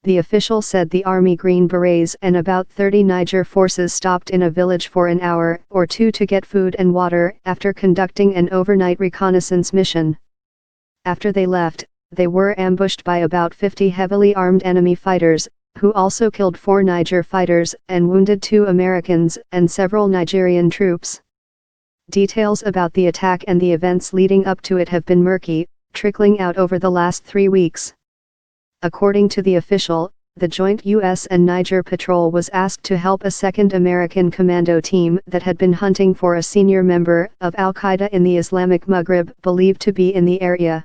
The official said the Army Green Berets and about 30 Niger forces stopped in a village for an hour or two to get food and water after conducting an overnight reconnaissance mission. After they left, they were ambushed by about 50 heavily armed enemy fighters, who also killed 4 Niger fighters and wounded 2 Americans and several Nigerian troops. Details about the attack and the events leading up to it have been murky, trickling out over the last 3 weeks. According to the official, the joint U.S. and Niger patrol was asked to help a second American commando team that had been hunting for a senior member of Al-Qaeda in the Islamic Maghreb believed to be in the area.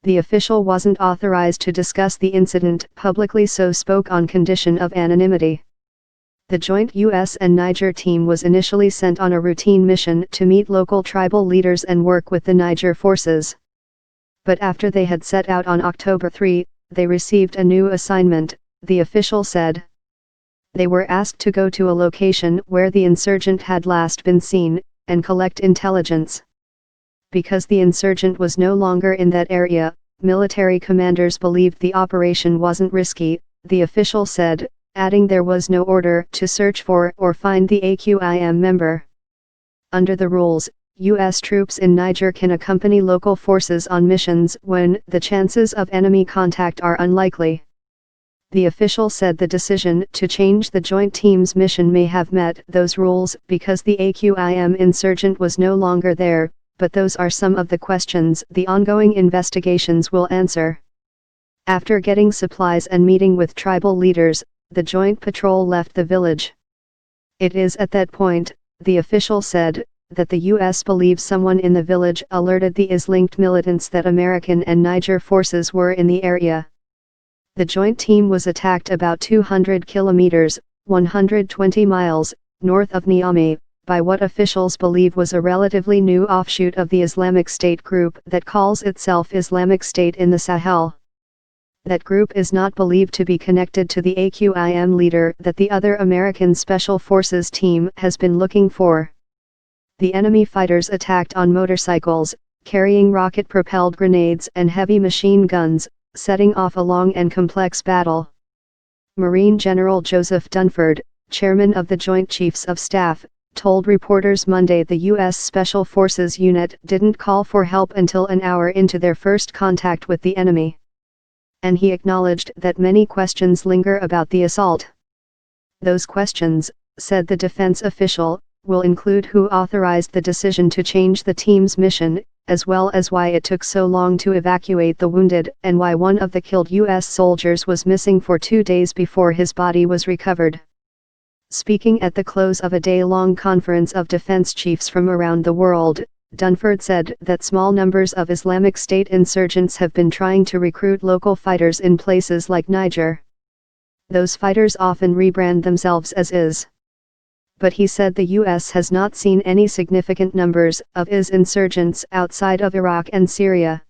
The official wasn't authorized to discuss the incident publicly, so spoke on condition of anonymity. The joint U.S. and Niger team was initially sent on a routine mission to meet local tribal leaders and work with the Niger forces. But after they had set out on October 3, they received a new assignment, the official said. They were asked to go to a location where the insurgent had last been seen, and collect intelligence. Because the insurgent was no longer in that area, military commanders believed the operation wasn't risky, the official said, adding there was no order to search for or find the AQIM member. Under the rules, U.S. troops in Niger can accompany local forces on missions when the chances of enemy contact are unlikely. The official said the decision to change the joint team's mission may have met those rules because the AQIM insurgent was no longer there, but those are some of the questions the ongoing investigations will answer. After getting supplies and meeting with tribal leaders, the joint patrol left the village. It is at that point, the official said, that the U.S. believes someone in the village alerted the IS-linked militants that American and Niger forces were in the area. The joint team was attacked about 200 kilometers, 120 miles, north of Niamey, by what officials believe was a relatively new offshoot of the Islamic State group that calls itself Islamic State in the Sahel. That group is not believed to be connected to the AQIM leader that the other American Special Forces team has been looking for. The enemy fighters attacked on motorcycles, carrying rocket-propelled grenades and heavy machine guns, setting off a long and complex battle. Marine General Joseph Dunford, chairman of the Joint Chiefs of Staff, told reporters Monday the U.S. Special Forces unit didn't call for help until an hour into their first contact with the enemy. And he acknowledged that many questions linger about the assault. Those questions, said the defense official, will include who authorized the decision to change the team's mission, as well as why it took so long to evacuate the wounded and why one of the killed U.S. soldiers was missing for 2 days before his body was recovered. Speaking at the close of a day-long conference of defense chiefs from around the world, Dunford said that small numbers of Islamic State insurgents have been trying to recruit local fighters in places like Niger. Those fighters often rebrand themselves as IS. But he said the U.S. has not seen any significant numbers of IS insurgents outside of Iraq and Syria.